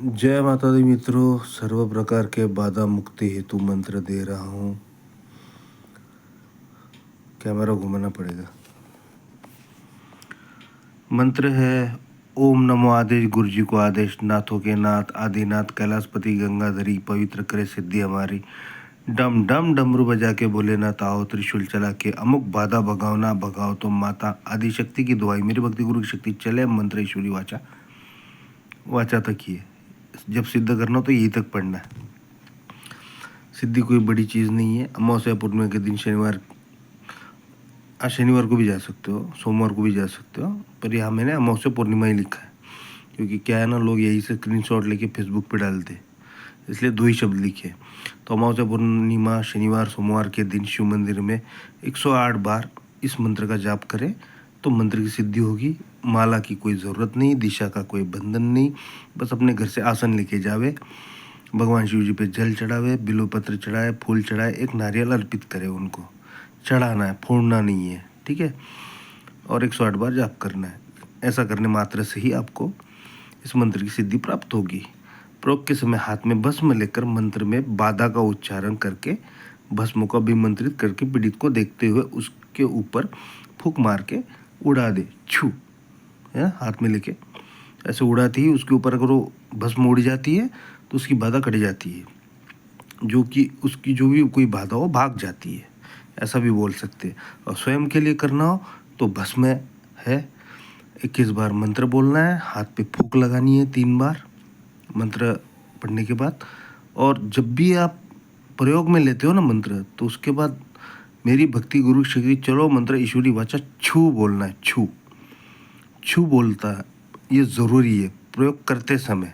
जय माता दी मित्रों, सर्व प्रकार के बाधा मुक्ति हेतु मंत्र दे रहा हूँ। कैमरा घुमाना पड़ेगा। मंत्र है ओम नमो आदेश गुरु जी को आदेश, नाथों के नाथ आदिनाथ कैलाशपति गंगाधरी, पवित्र करे सिद्धि हमारी। डम डम डमरू बजा के भोलेनाथ आओ, त्रिशूल चला के अमुक बाधा भगाओ ना भगाओ तो माता आदिशक्ति की दुआई, मेरी भक्ति गुरु की शक्ति चले। मंत्र ईश्वरी वाचा वाचा तक ही है। जब सिद्ध करना हो तो यही तक पढ़ना है। सिद्धि कोई बड़ी चीज़ नहीं है। अमावस्या पूर्णिमा के दिन शनिवार को भी जा सकते हो, सोमवार को भी जा सकते हो, पर यहाँ मैंने अमावस्या पूर्णिमा ही लिखा है, क्योंकि क्या है ना, लोग यही से स्क्रीनशॉट लेके फेसबुक पे डालते, इसलिए दो ही शब्द लिखे। तो अमावस्या पूर्णिमा शनिवार सोमवार के दिन शिव मंदिर में 108 बार इस मंत्र का जाप करें तो मंत्र की सिद्धि होगी। माला की कोई ज़रूरत नहीं, दिशा का कोई बंधन नहीं, बस अपने घर से आसन लेके जावे, भगवान शिव जी पे जल चढ़ावे, बिल्वपत्र चढ़ाए, फूल चढ़ाए, एक नारियल अर्पित करे, उनको चढ़ाना है, फोड़ना नहीं है, ठीक है। और 108 बार जाप करना है। ऐसा करने मात्र से ही आपको इस मंत्र की सिद्धि प्राप्त होगी। प्रयोग के समय हाथ में भस्म लेकर मंत्र में बाधा का उच्चारण करके भस्म को अभिमंत्रित करके पीड़ित को देखते हुए उसके ऊपर फूंक मार के उड़ा दे। छू है, हाथ में लेके ऐसे उड़ाती ही उसके ऊपर अगर वो भस्म उड़ जाती है तो उसकी बाधा कट जाती है, जो कि उसकी जो भी कोई बाधा हो भाग जाती है, ऐसा भी बोल सकते हैं। और स्वयं के लिए करना हो तो भस्म है, 21 बार मंत्र बोलना है, हाथ पे फूंक लगानी है 3 बार मंत्र पढ़ने के बाद। और जब भी आप प्रयोग में लेते हो ना मंत्र, तो उसके बाद मेरी भक्ति गुरु शक्ति चलो मंत्र ईश्वरी वाचा छू बोलना है। छू छू बोलता है, ये ज़रूरी है प्रयोग करते समय,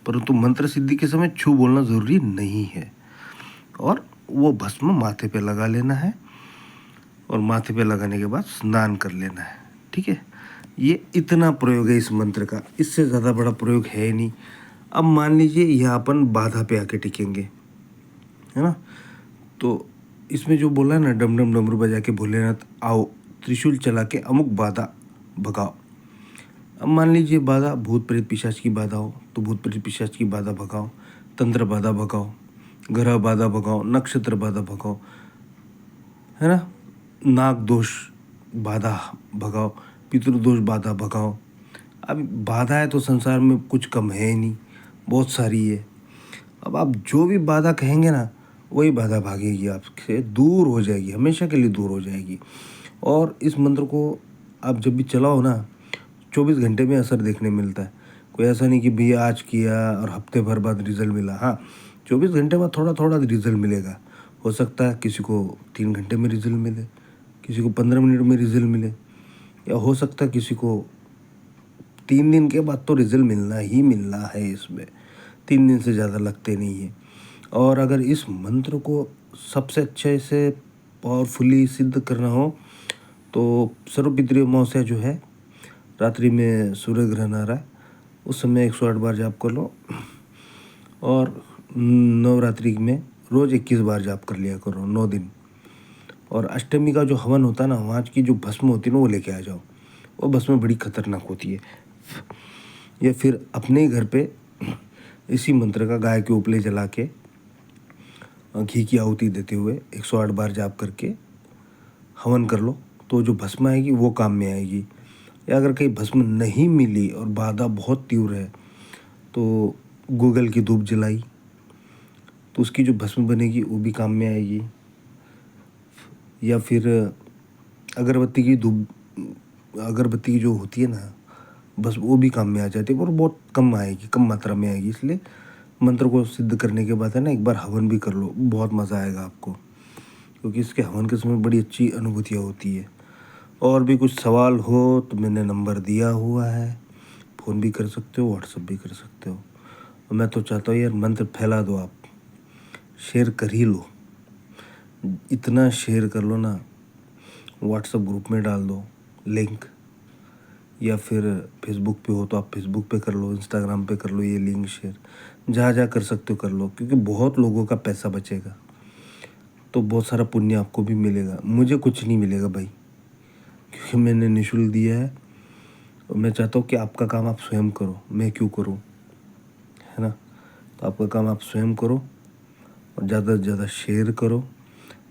परंतु मंत्र सिद्धि के समय छू बोलना ज़रूरी नहीं है। और वो भस्म माथे पे लगा लेना है, और माथे पे लगाने के बाद स्नान कर लेना है, ठीक है। ये इतना प्रयोग है इस मंत्र का, इससे ज़्यादा बड़ा प्रयोग है नहीं। अब मान लीजिए यहाँ अपन बाधा पे आके टिकेंगे, है ना, तो इसमें जो बोला है ना, डम डम डमरू बजा के भोलेनाथ आओ, त्रिशूल चला के अमुक बाधा भगाओ। अब मान लीजिए बाधा भूत प्रेत पिशाच की बाधा हो तो भूत प्रेत पिशाच की बाधा भगाओ, तंत्र बाधा भगाओ, ग्रह बाधा भगाओ, नक्षत्र बाधा भगाओ, है ना, नाग दोष बाधा भगाओ, पितृदोष बाधा भगाओ। अब बाधा है तो संसार में कुछ कम है ही नहीं, बहुत सारी है। अब आप जो भी बाधा कहेंगे ना, वही बाधा भागेगी, आपसे दूर हो जाएगी, हमेशा के लिए दूर हो जाएगी। और इस मंत्र को आप जब भी चलाओ ना, 24 घंटे में असर देखने मिलता है। कोई ऐसा नहीं कि भैया आज किया और हफ्ते भर बाद रिजल्ट मिला। हाँ, 24 घंटे में थोड़ा थोड़ा रिजल्ट मिलेगा। हो सकता है किसी को 3 घंटे में रिजल्ट मिले, किसी को 15 मिनट में रिजल्ट मिले, या हो सकता है किसी को 3 दिन के बाद तो रिजल्ट मिलना ही मिलना है। इसमें 3 दिन से ज़्यादा लगते नहीं है। और अगर इस मंत्र को सबसे अच्छे से पावरफुली सिद्ध करना हो तो सर्वपितृ अमावस्या जो है, रात्रि में सूर्य ग्रहण आ रहा है, उस समय 108 बार जाप कर लो। और नवरात्रि में रोज़ 21 बार जाप कर लिया करो 9 दिन। और अष्टमी का जो हवन होता है ना, वहाँ की जो भस्म होती है ना, वो लेके आ जाओ। वो भस्म बड़ी खतरनाक होती है। या फिर अपने ही घर पे इसी मंत्र का गाय के उपले जला के घी की आहुति देते हुए 108 बार जाप करके हवन कर लो, तो जो भस्म आएगी वो काम में आएगी। या अगर कहीं भस्म नहीं मिली और बाधा बहुत तीव्र है, तो गूगल की धूप जलाई तो उसकी जो भस्म बनेगी वो भी काम में आएगी। या फिर अगरबत्ती की जो होती है ना, बस वो भी काम में आ जाती है, पर बहुत कम आएगी, कम मात्रा में आएगी। इसलिए मंत्र को सिद्ध करने के बाद है ना, एक बार हवन भी कर लो, बहुत मज़ा आएगा आपको, क्योंकि इसके हवन के समय बड़ी अच्छी अनुभूतियाँ होती है। और भी कुछ सवाल हो तो मैंने नंबर दिया हुआ है, फ़ोन भी कर सकते हो, व्हाट्सअप भी कर सकते हो। और मैं तो चाहता हूँ यार, मंत्र फैला दो, आप शेयर कर ही लो, इतना शेयर कर लो ना, व्हाट्सअप ग्रुप में डाल दो लिंक, या फिर फेसबुक पे हो तो आप फेसबुक पे कर लो, इंस्टाग्राम पे कर लो, ये लिंक शेयर जहाँ जहाँ कर सकते हो कर लो, क्योंकि बहुत लोगों का पैसा बचेगा, तो बहुत सारा पुण्य आपको भी मिलेगा। मुझे कुछ नहीं मिलेगा भाई, क्योंकि मैंने निःशुल्क दिया है, और मैं चाहता हूँ कि आपका काम आप स्वयं करो, मैं क्यों करूँ, है ना। तो आपका काम आप स्वयं करो और ज़्यादा से ज़्यादा शेयर करो।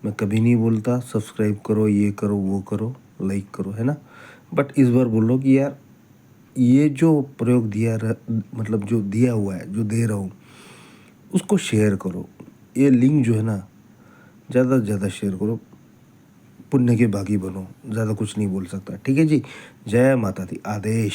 मैं कभी नहीं बोलता सब्सक्राइब करो, ये करो, वो करो, लाइक करो, है ना। बट इस बार बोल रहा हूँ कि यार ये जो प्रयोग मतलब जो दिया हुआ है, जो दे रहा हूँ, उसको शेयर करो। ये लिंक जो है ना, ज़्यादा से ज़्यादा शेयर करो, पुण्य के भागी बनो। ज़्यादा कुछ नहीं बोल सकता, ठीक है जी। जय माता दी। आदेश।